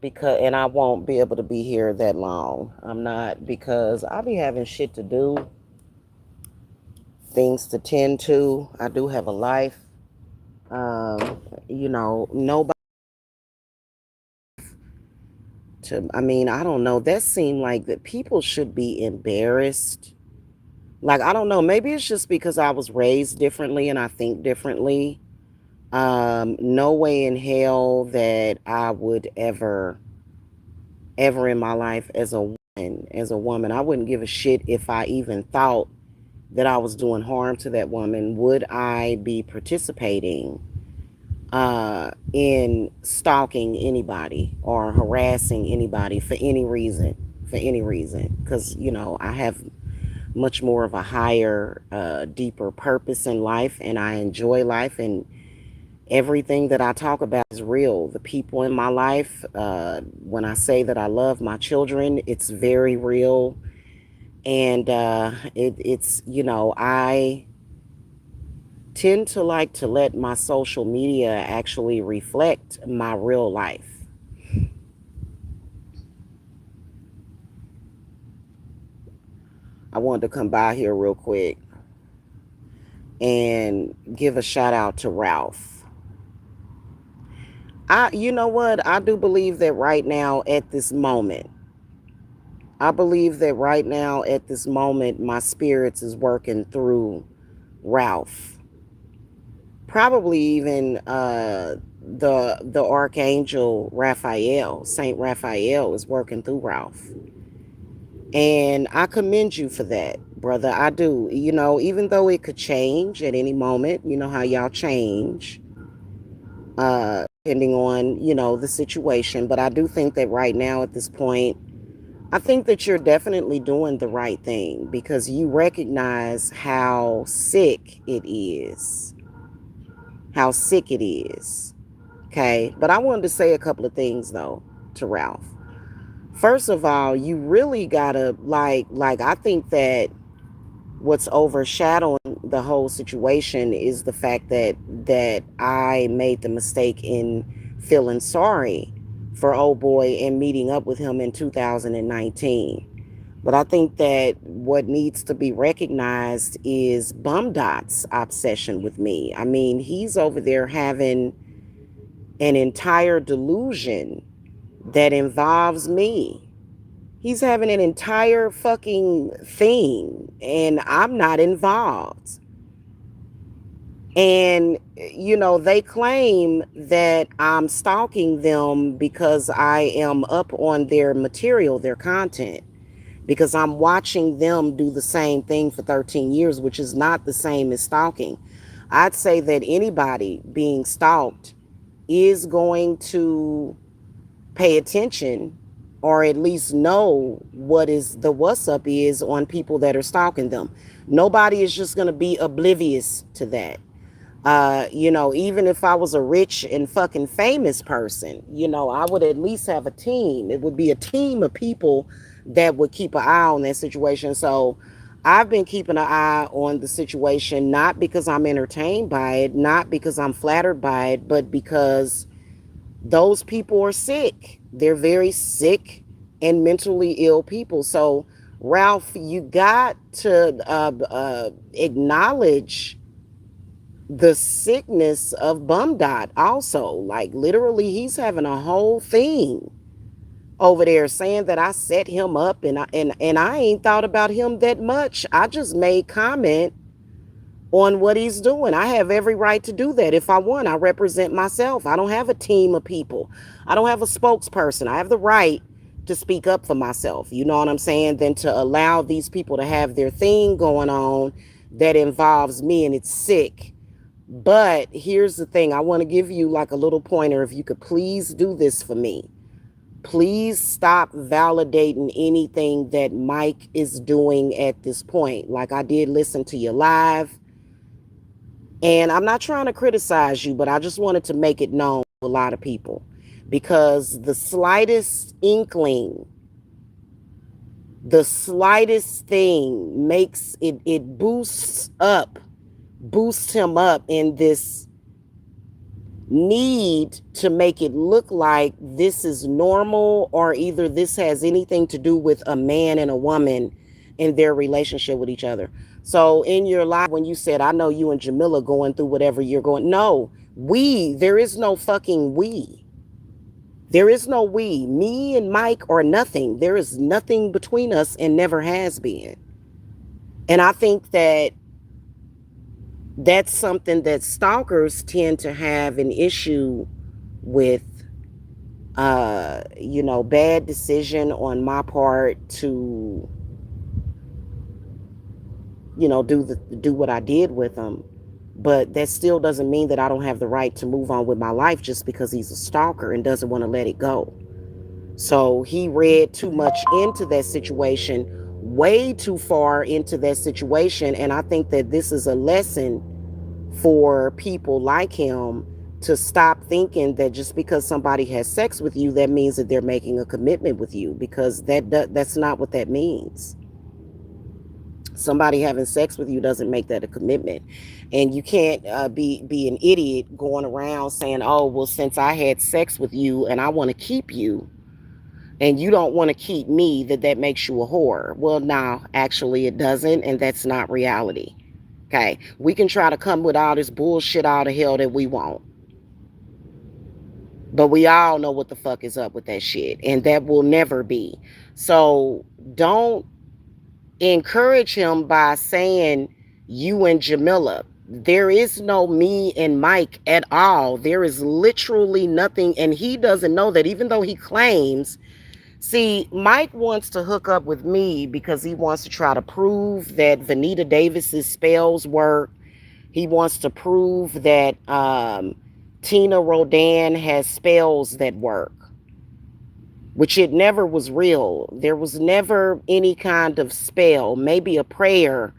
because, and I won't be able to be here that long. I'm not, because I'll be having shit to do, things to tend to. I do have a life. Nobody I mean, I don't know. That seemed like that people should be embarrassed. Like, I don't know. Maybe it's just because I was raised differently and I think differently. No way in hell that I would ever in my life as a woman, I wouldn't give a shit if I even thought that I was doing harm to that woman. Would I be participating in stalking anybody or harassing anybody for any reason? For any reason, because I have much more of a higher, deeper purpose in life, and I enjoy life, and everything that I talk about is real. The people in my life, when I say that I love my children, it's very real. And I tend to like to let my social media actually reflect my real life. I wanted to come by here real quick and give a shout out to Ralph. You know what? I do believe that right now at this moment, I believe that right now at this moment, my spirits is working through Ralph. Probably even the archangel Raphael, Saint Raphael, is working through Ralph. And I commend you for that, brother. I do. Even though it could change at any moment, you know how y'all change, depending on, the situation. But I do think that right now at this point, I think that you're definitely doing the right thing because you recognize how sick it is. How sick it is. Okay. But I wanted to say a couple of things though to Ralph. First of all, you really gotta I think that what's overshadowing the whole situation is the fact that I made the mistake in feeling sorry for old boy and meeting up with him in 2019. But I think that what needs to be recognized is Bum Dot's obsession with me. I mean, he's over there having an entire delusion that involves me. He's having an entire fucking thing, and I'm not involved. And, they claim that I'm stalking them because I am up on their material, their content, because I'm watching them do the same thing for 13 years, which is not the same as stalking. I'd say that anybody being stalked is going to pay attention or at least know what is the what's up is on people that are stalking them. Nobody is just going to be oblivious to that. Even if I was a rich and fucking famous person, I would at least have a team. It would be a team of people that would keep an eye on that situation. So I've been keeping an eye on the situation, not because I'm entertained by it, not because I'm flattered by it, but because those people are sick. They're very sick and mentally ill people. So, Ralph, you got to acknowledge the sickness of Bum Dot also. Like, literally, he's having a whole thing over there saying that I set him up, and I ain't thought about him that much. I just made comment on what he's doing. I have every right to do that. If I want, I represent myself. I don't have a team of people. I don't have a spokesperson. I have the right to speak up for myself. You know what I'm saying? Than to allow these people to have their thing going on that involves me, and it's sick. But here's the thing. I want to give you like a little pointer. If you could please do this for me. Please stop validating anything that Mike is doing at this point. Like, I did listen to you live. And I'm not trying to criticize you, but I just wanted to make it known to a lot of people because the slightest inkling, the slightest thing makes it boosts him up in this need to make it look like this is normal, or either this has anything to do with a man and a woman in their relationship with each other. So in your live, when you said, I know you and Jamila going through whatever you're going, no, there is no fucking we. There is no we. Me and Mike are nothing. There is nothing between us and never has been. And I think that that's something that stalkers tend to have an issue with. Bad decision on my part to, do what I did with him. But that still doesn't mean that I don't have the right to move on with my life just because he's a stalker and doesn't want to let it go. So he read too much into that situation, way too far into that situation. And I think that this is a lesson for people like him to stop thinking that just because somebody has sex with you, that means that they're making a commitment with you, because that's not what that means. Somebody having sex with you doesn't make that a commitment. And you can't be an idiot going around saying, oh, well, since I had sex with you and I want to keep you, and you don't want to keep me, that makes you a whore. Well, no, actually it doesn't, and that's not reality. Okay, we can try to come with all this bullshit out of hell that we want, but we all know what the fuck is up with that shit, and that will never be. So don't encourage him by saying you and Jamila. There is no me and Mike at all. There is literally nothing, and he doesn't know that, even though he claims. See, Mike wants to hook up with me because he wants to try to prove that Vanita Davis's spells work. He wants to prove that Tina Rodan has spells that work, which it never was real. There was never any kind of spell. Maybe a prayer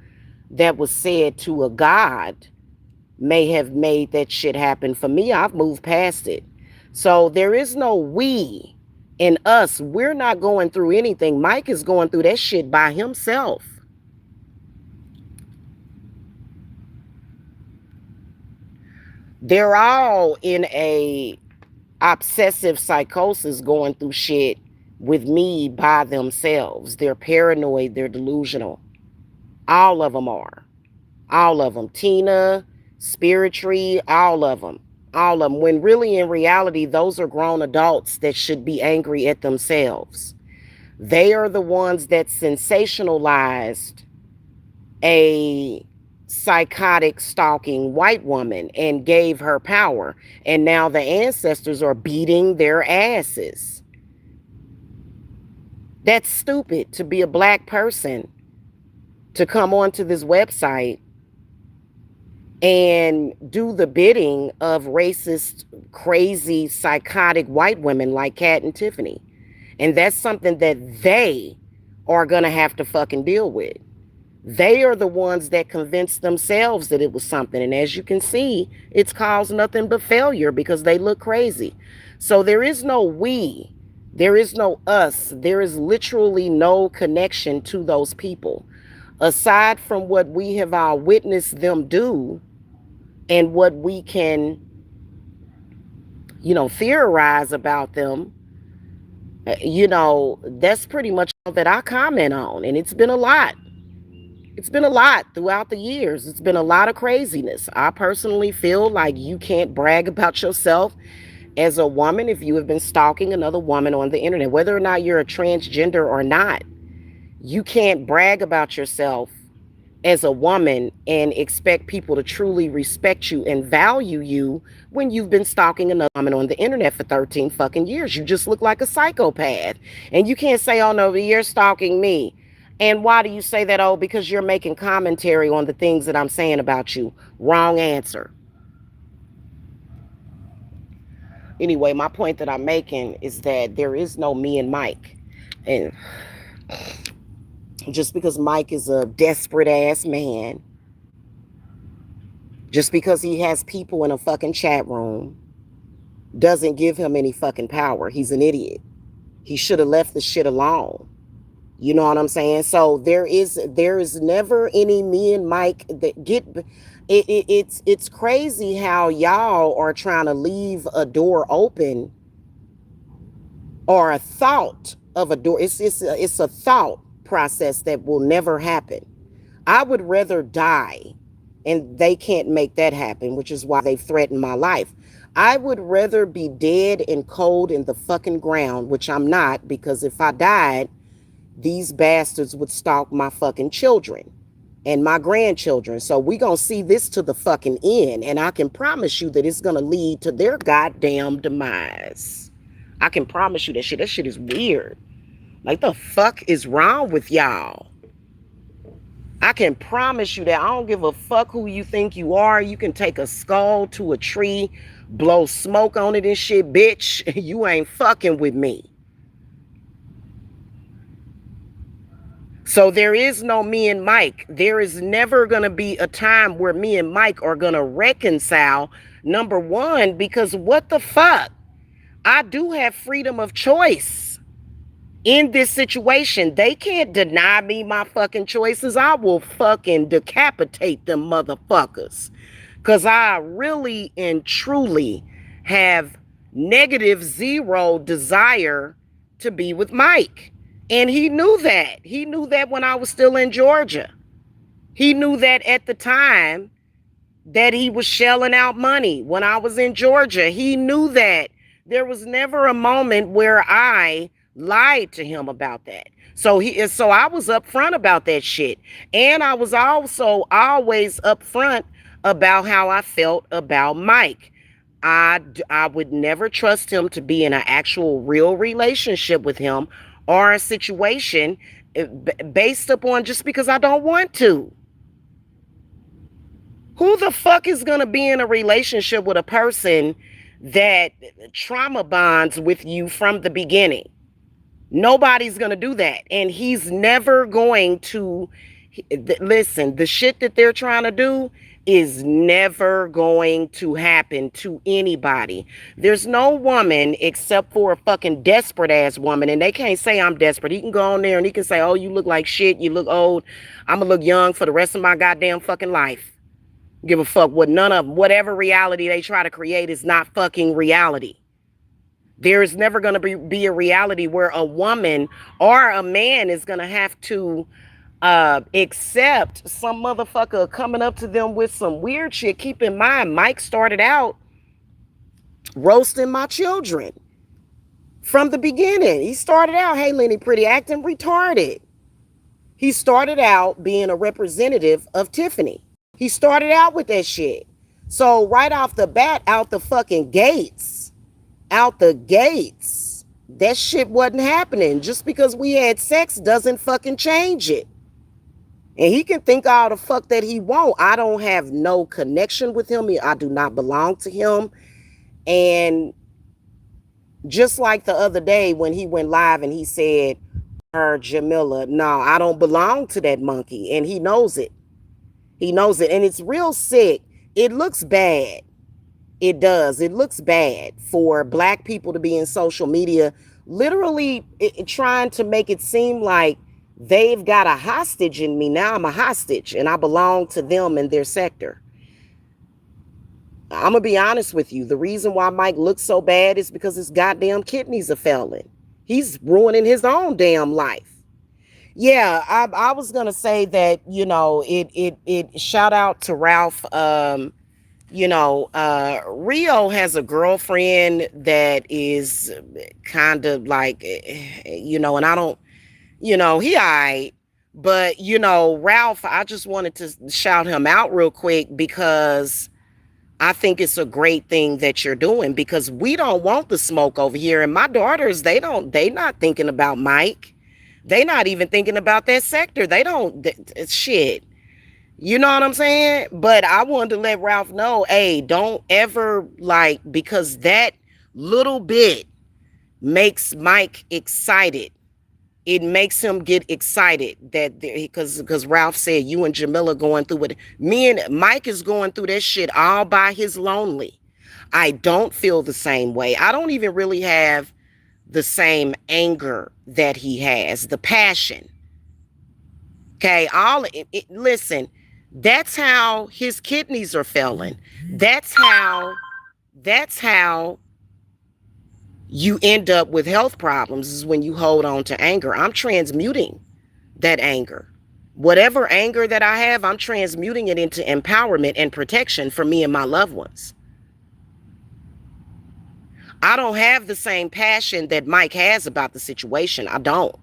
that was said to a god may have made that shit happen. For me, I've moved past it. So there is no we in us. We're not going through anything. Mike is going through that shit by himself. They're all in a obsessive psychosis going through shit with me by themselves. They're paranoid, they're delusional. All of them are. All of them. Tina, Spiritry, all of them. All of them. When really in reality, those are grown adults that should be angry at themselves. They are the ones that sensationalized a psychotic stalking white woman and gave her power. And now the ancestors are beating their asses. That's stupid to be a black person, to come onto this website and do the bidding of racist, crazy, psychotic white women like Kat and Tiffany. And that's something that they are going to have to fucking deal with. They are the ones that convinced themselves that it was something. And as you can see, it's caused nothing but failure because they look crazy. So there is no we. There is no us. There is literally no connection to those people. Aside from what we have all witnessed them do and what we can, theorize about them, that's pretty much all that I comment on. And it's been a lot. It's been a lot throughout the years. It's been a lot of craziness. I personally feel like you can't brag about yourself as a woman if you have been stalking another woman on the internet, whether or not you're a transgender or not. You can't brag about yourself as a woman and expect people to truly respect you and value you when you've been stalking another woman on the internet for 13 fucking years. You just look like a psychopath. And you can't say, oh no, you're stalking me. And why do you say that? Oh, because you're making commentary on the things that I'm saying about you. Wrong answer. Anyway, my point that I'm making is that there is no me and Mike. And just because Mike is a desperate ass man, just because he has people in a fucking chat room, doesn't give him any fucking power. He's an idiot. He should have left the shit alone. You know what I'm saying? So there is never any me and Mike that get. It's crazy how y'all are trying to leave a door open, or a thought of a door. It's a thought process that will never happen. I would rather die, and they can't make that happen, which is why they threaten my life. I would rather be dead and cold in the fucking ground, which I'm not, because if I died, these bastards would stalk my fucking children and my grandchildren. So we gonna see this to the fucking end, and I can promise you that it's gonna lead to their goddamn demise. I can promise you that shit. That shit is weird. Like, the fuck is wrong with y'all? I can promise you that I don't give a fuck who you think you are. You can take a skull to a tree, blow smoke on it and shit, bitch. You ain't fucking with me. So there is no me and Mike. There is never going to be a time where me and Mike are going to reconcile. Number one, because what the fuck? I do have freedom of choice in this situation. They can't deny me my fucking choices. I will fucking decapitate them motherfuckers. Because I really and truly have negative zero desire to be with Mike. And he knew that. He knew that when I was still in Georgia. He knew that at the time that he was shelling out money when I was in Georgia. He knew that. There was never a moment where I lied to him about that. So I was upfront about that shit. And I was also always upfront about how I felt about Mike. I would never trust him to be in an actual real relationship with him, or a situation based upon just because I don't want to. Who the fuck is going to be in a relationship with a person that trauma bonds with you from the beginning? Nobody's going to do that. And he's never going to. Listen, the shit that they're trying to do is never going to happen to anybody. There's no woman except for a fucking desperate ass woman, and they can't say I'm desperate. He can go on there and he can say, oh, you look like shit, you look old, I'm gonna look young for the rest of my goddamn fucking life. Give a fuck what none of them. Whatever reality they try to create is not fucking reality. There is never going to be a reality where a woman or a man is going to have to accept some motherfucker coming up to them with some weird shit. Keep in mind, Mike started out roasting my children from the beginning. He started out, hey, Lenny, pretty, acting retarded. He started out being a representative of Tiffany. He started out with that shit. So right off the bat, out the fucking gates, that shit wasn't happening. Just because we had sex doesn't fucking change it. And he can think all the fuck that he want. I don't have no connection with him. I do not belong to him. And just like the other day when he went live and he said, Jamila, no, I don't belong to that monkey. And he knows it. He knows it. And it's real sick. It looks bad. It does. It looks bad for black people to be in social media, literally trying to make it seem like they've got a hostage in me. Now I'm a hostage and I belong to them and their sector. I'm going to be honest with you. The reason why Mike looks so bad is because his goddamn kidneys are failing. He's ruining his own damn life. Yeah, I was going to say that, you know, it shout out to Ralph. Rio has a girlfriend that is kind of like, and I don't, he all right. But, Ralph, I just wanted to shout him out real quick because I think it's a great thing that you're doing, because we don't want the smoke over here. And my daughters, they not thinking about Mike. They not even thinking about that sector. They don't, shit. You know what I'm saying? But I wanted to let Ralph know, hey, don't ever because that little bit makes Mike excited. It makes him get excited because Ralph said you and Jamila going through it. Me and Mike is going through that shit all by his lonely. I don't feel the same way. I don't even really have the same anger that he has, the passion. Okay, listen, That's how his kidneys are failing. That's how that's how you end up with health problems is when you hold on to anger. I'm transmuting that anger. Whatever anger that I have, I'm transmuting it into empowerment and protection for me and my loved ones. I don't have the same passion that Mike has about the situation. I don't.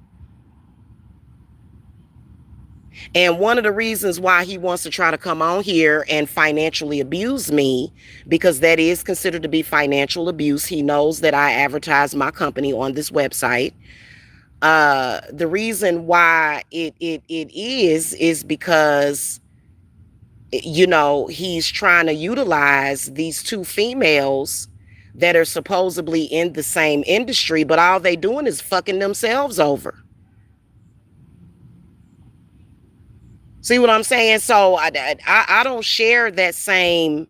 And one of the reasons why he wants to try to come on here and financially abuse me, because that is considered to be financial abuse. He knows that I advertise my company on this website. The reason why it is because, you know, he's trying to utilize these two females that are supposedly in the same industry, but all they doing is fucking themselves over. See what I'm saying? So I don't share that same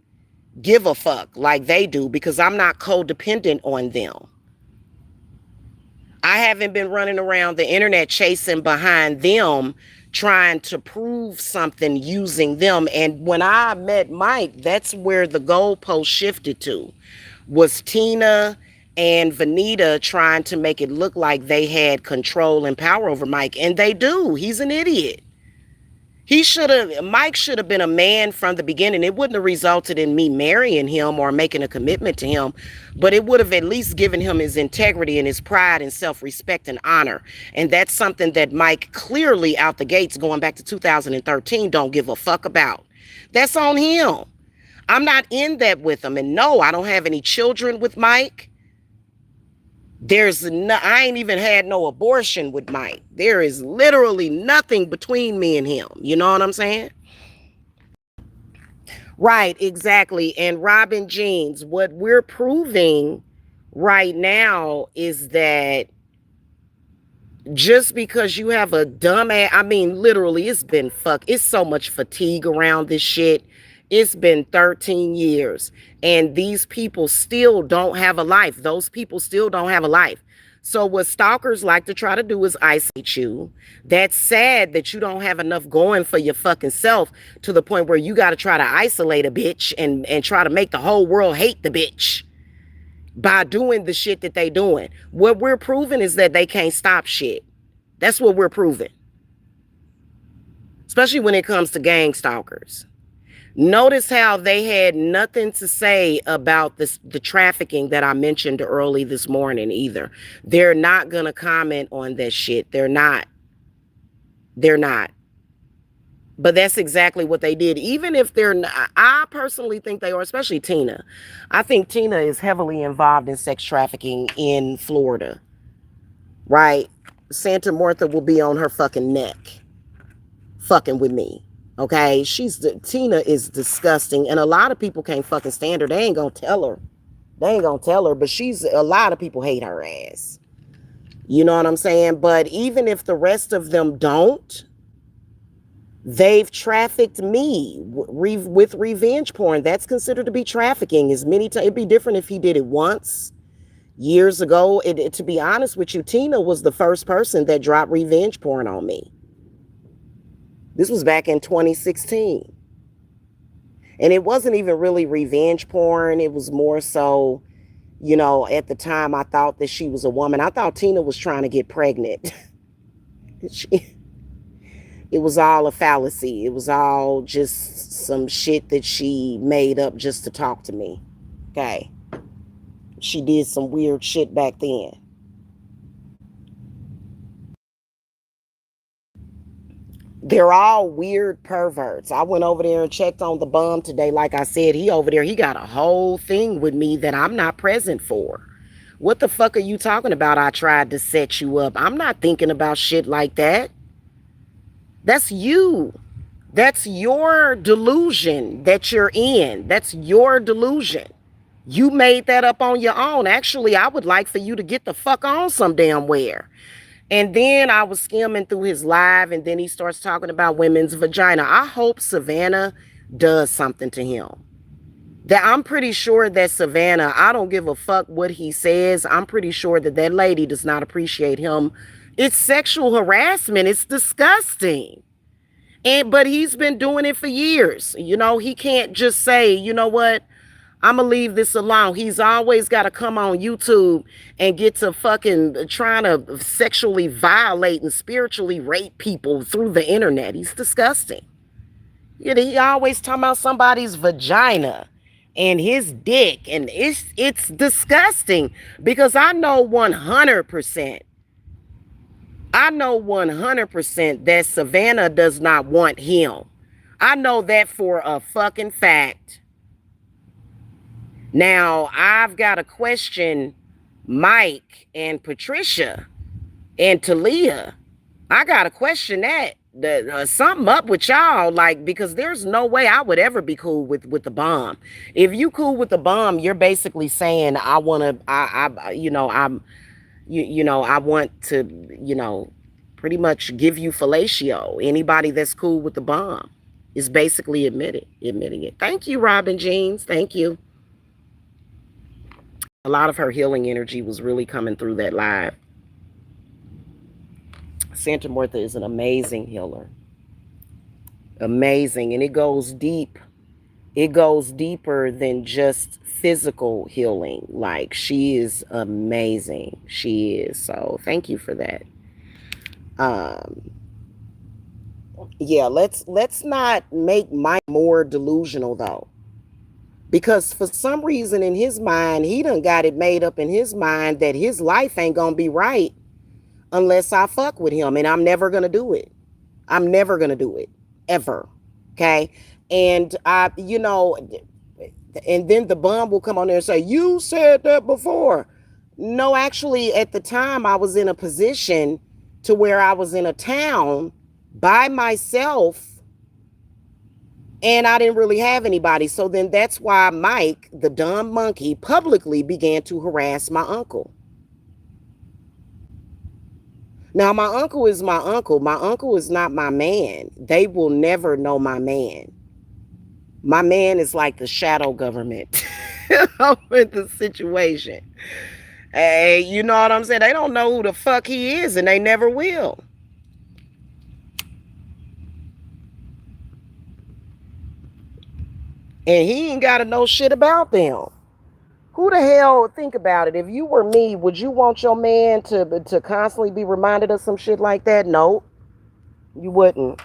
give a fuck like they do because I'm not codependent on them. I haven't been running around the internet chasing behind them trying to prove something using them. And when I met Mike, that's where the goalpost shifted to, was Tina and Vanita trying to make it look like they had control and power over Mike. And they do. He's an idiot. Mike should have been a man from the beginning. It wouldn't have resulted in me marrying him or making a commitment to him, but it would have at least given him his integrity and his pride and self-respect and honor. And that's something that Mike clearly out the gates going back to 2013 don't give a fuck about. That's on him. I'm not in that with him. And no, I don't have any children with Mike. I ain't even had no abortion with Mike. There is literally nothing between me and him. You know what I'm saying? Right, exactly. And Robin Jeans, what we're proving right now is that just because you have a dumbass, I mean, literally, it's so much fatigue around this shit. It's been 13 years and these people still don't have a life. Those people still don't have a life. So what stalkers like to try to do is isolate you. That's sad that you don't have enough going for your fucking self to the point where you got to try to isolate a bitch and try to make the whole world hate the bitch by doing the shit that they doing. What we're proving is that they can't stop shit. That's what we're proving. Especially when it comes to gang stalkers. Notice how they had nothing to say about the trafficking that I mentioned early this morning either. They're not going to comment on that shit. They're not. They're not. But that's exactly what they did. Even if they're not, I personally think they are, especially Tina. I think Tina is heavily involved in sex trafficking in Florida. Right? Santa Martha will be on her fucking neck fucking with me. Okay, Tina is disgusting, and a lot of people can't fucking stand her. They ain't gonna tell her. But a lot of people hate her ass. You know what I'm saying? But even if the rest of them don't, they've trafficked me with revenge porn. That's considered to be trafficking. As many times, it'd be different if he did it once years ago. To be honest with you, Tina was the first person that dropped revenge porn on me. This was back in 2016. And it wasn't even really revenge porn. It was more so, you know, at the time I thought that she was a woman. I thought Tina was trying to get pregnant. It was all a fallacy. It was all just some shit that she made up just to talk to me. Okay. She did some weird shit back then. They're all weird perverts. I went over there and checked on the bum today. Like I said, he over there, he got a whole thing with me that I'm not present for. What the fuck are you talking about? I tried to set you up. I'm not thinking about shit like that. That's you. That's your delusion that you're in. That's your delusion. You made that up on your own. Actually, I would like for you to get the fuck on some damn where. And then I was skimming through his live, and then he starts talking about women's vagina. I hope Savannah does something to him. That I'm pretty sure that Savannah, I don't give a fuck what he says. I'm pretty sure that that lady does not appreciate him. It's sexual harassment. It's disgusting. And but he's been doing it for years. You know, he can't just say, you know what, I'm gonna leave this alone. He's always got to come on YouTube and get to fucking trying to sexually violate and spiritually rape people through the internet. He's disgusting. You know, he always talking about somebody's vagina and his dick, and it's disgusting because I know 100% that Savannah does not want him. I know that for a fucking fact. Now, I've got to question Mike and Patricia and Talia. I got to question that. Something up with y'all, like, because there's no way I would ever be cool with the bomb. If you cool with the bomb, you're basically saying I want to, you know, I want to, you know, pretty much give you fellatio. Anybody that's cool with the bomb is basically admitting it. Thank you, Robin Jeans. Thank you. A lot of her healing energy was really coming through that live. Santa Martha is an amazing healer. Amazing. And it goes deep. It goes deeper than just physical healing. Like, she is amazing. She is. So thank you for that. Um, yeah, let's not make Mike more delusional though. Because for some reason in his mind, he done got it made up in his mind that his life ain't gonna be right unless I fuck with him. And I'm never gonna do it. I'm never gonna do it. Ever. Okay. And you know, and then the bum will come on there and say, you said that before. No, actually, at the time I was in a position to where I was in a town by myself and I didn't really have anybody. So then that's why Mike, the dumb monkey, publicly began to harass my uncle. Now, my uncle is my uncle. My uncle is not my man. They will never know my man. My man is like the shadow government with the situation. Hey, you know what I'm saying? They don't know who the fuck he is, and they never will. And he ain't got to know shit about them. Who the hell, think about it. If you were me, would you want your man to constantly be reminded of some shit like that? No, you wouldn't.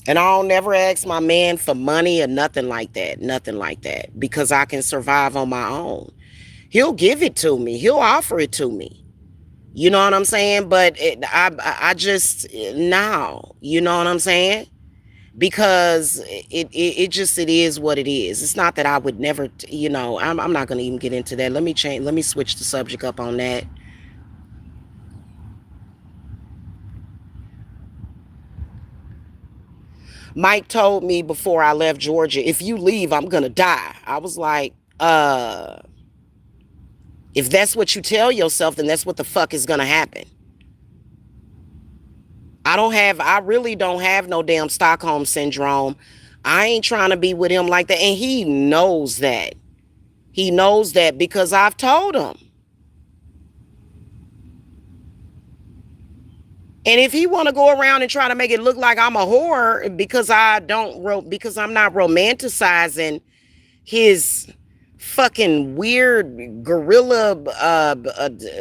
And I'll never ask my man for money or nothing like that. Nothing like that. Because I can survive on my own. He'll give it to me. He'll offer it to me. You know what I'm saying? But I just, now, you know what I'm saying? Because it just, it is what it is. It's not that I would never, you know, I'm not going to even get into that. Let me switch the subject up on that. Mike told me before I left Georgia, if you leave, I'm going to die. I was like, if that's what you tell yourself, then that's what the fuck is going to happen. I really don't have no damn Stockholm syndrome. I ain't trying to be with him like that. And he knows that. He knows that because I've told him. And if he want to go around and try to make it look like I'm a whore because because I'm not romanticizing his fucking weird gorilla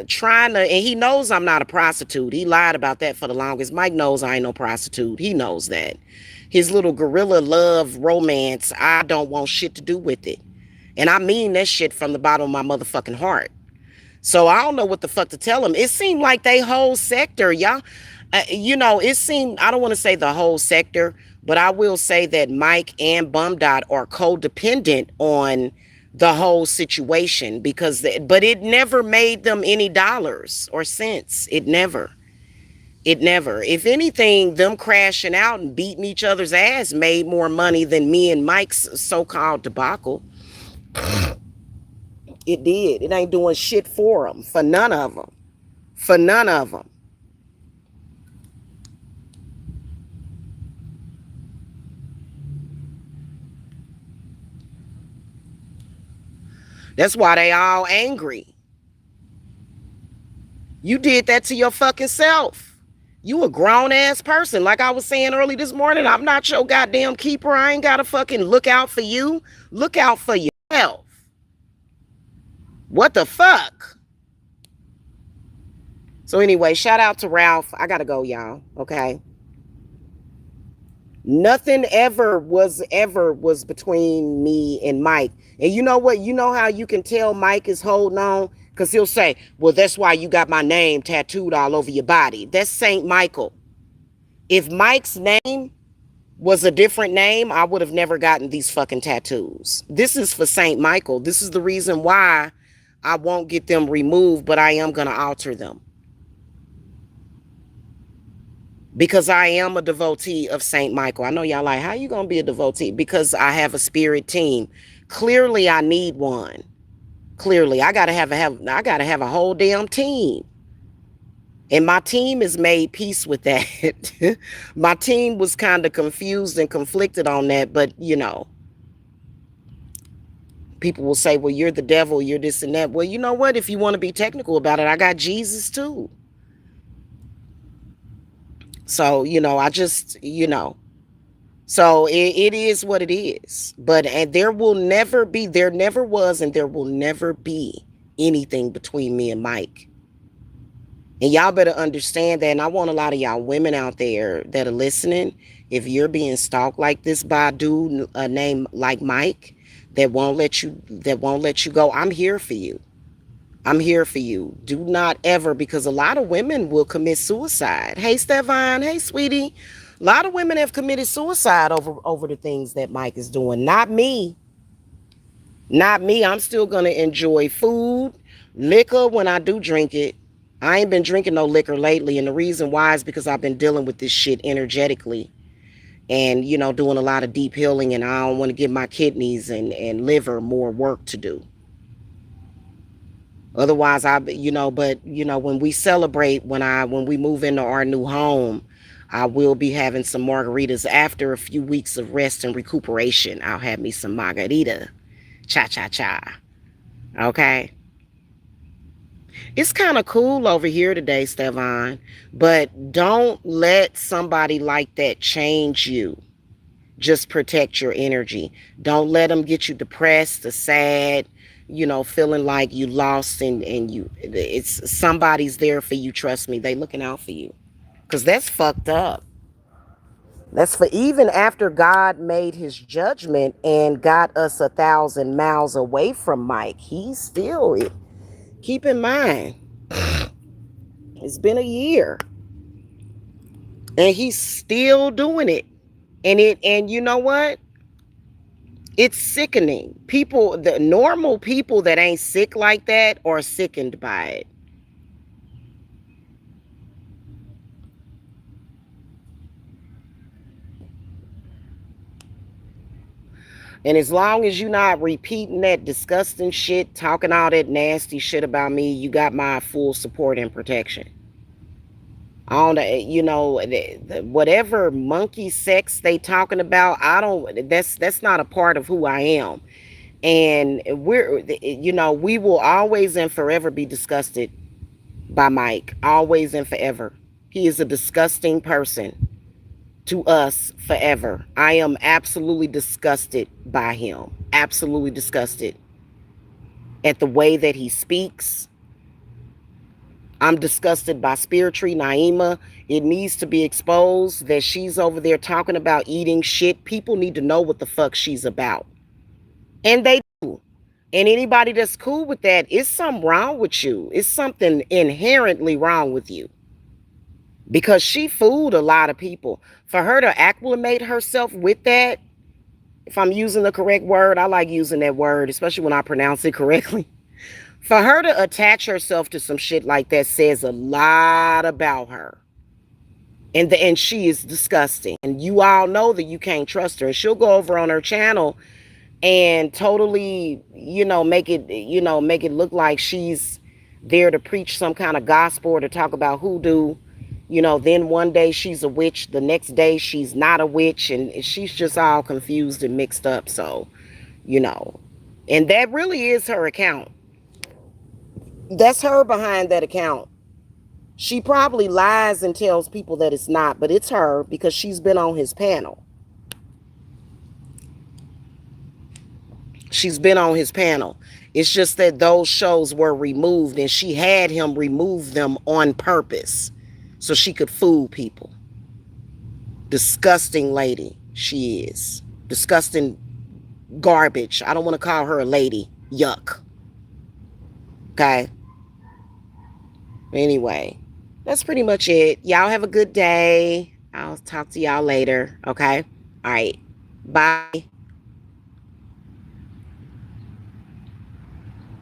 trying to, and he knows I'm not a prostitute. He lied about that for the longest. Mike knows I ain't no prostitute. He knows that. His little gorilla love romance, I don't want shit to do with it. And I mean that shit from the bottom of my motherfucking heart. So I don't know what the fuck to tell him. It seemed like they whole sector, y'all. You know, it seemed, I don't want to say the whole sector, but I will say that Mike and Bum Dot are codependent on the whole situation but it never made them any dollars or cents. It never. If anything, them crashing out and beating each other's ass made more money than me and Mike's so-called debacle. It did. It ain't doing shit for them. For none of them. For none of them. That's why they all angry. You did that to your fucking self. You a grown ass person. Like I was saying early this morning, I'm not your goddamn keeper. I ain't gotta fucking look out for you. Look out for yourself. What the fuck? So anyway, shout out to Ralph. I gotta go, y'all. Okay. Nothing ever was between me and Mike. And you know what? You know how you can tell Mike is holding on? Because he'll say, well, that's why you got my name tattooed all over your body. That's Saint Michael. If Mike's name was a different name, I would have never gotten these fucking tattoos. This is for Saint Michael. This is the reason why I won't get them removed, but I am going to alter them. Because I am a devotee of Saint Michael. I know y'all like, how you gonna be a devotee? Because I have a spirit team. Clearly, I need one. Clearly, I gotta have a whole damn team. And my team has made peace with that. My team was kind of confused and conflicted on that, but people will say, well, you're the devil, you're this and that. Well, you know what? If you want to be technical about it, I got Jesus too. So, I just. So it is what it is. But and there never was, and there will never be anything between me and Mike. And y'all better understand that. And I want a lot of y'all women out there that are listening. If you're being stalked like this by a dude named like Mike that won't let you go, I'm here for you. I'm here for you. Do not ever, because a lot of women will commit suicide. Hey, Stefan. Hey, sweetie. A lot of women have committed suicide over the things that Mike is doing. Not me. Not me. I'm still going to enjoy food, liquor when I do drink it. I ain't been drinking no liquor lately. And the reason why is because I've been dealing with this shit energetically and, doing a lot of deep healing. And I don't want to give my kidneys and liver more work to do. Otherwise, when we celebrate, when we move into our new home, I will be having some margaritas after a few weeks of rest and recuperation. I'll have me some margarita. Cha cha cha. Okay. It's kind of cool over here today, Stefan, but don't let somebody like that change you. Just protect your energy. Don't let them get you depressed or sad, feeling like you lost and it's somebody's there for you. Trust me, they looking out for you. Because that's fucked up. That's for even after God made his judgment and got us 1,000 miles away from Mike, he's still, keep in mind, it's been a year and he's still doing it. And you know what? It's sickening. People, the normal people that ain't sick like that are sickened by it. And as long as you're not repeating that disgusting shit, talking all that nasty shit about me, you got my full support and protection. On whatever monkey sex they talking about, I don't. That's not a part of who I am. And we will always and forever be disgusted by Mike. Always and forever. He is a disgusting person to us forever. I am absolutely disgusted by him. Absolutely disgusted at the way that he speaks. I'm disgusted by Spiritually Naima. It needs to be exposed that she's over there talking about eating shit. People need to know what the fuck she's about. And they do. And anybody that's cool with that, it's something wrong with you. It's something inherently wrong with you. Because she fooled a lot of people. For her to acclimate herself with that, if I'm using the correct word, I like using that word, especially when I pronounce it correctly. For her to attach herself to some shit like that says a lot about her. And she is disgusting. And you all know that you can't trust her. And she'll go over on her channel and totally, make it look like she's there to preach some kind of gospel or to talk about hoodoo. Then one day she's a witch, the next day she's not a witch, and she's just all confused and mixed up. So, and that really is her account. That's her behind that account. She probably lies and tells people that it's not, but it's her because she's been on his panel. She's been on his panel. It's just that those shows were removed and she had him remove them on purpose so she could fool people. Disgusting lady she is. Disgusting garbage. I don't want to call her a lady. Yuck. Okay. Anyway, that's pretty much it. Y'all have a good day. I'll talk to y'all later. Okay. All right. Bye.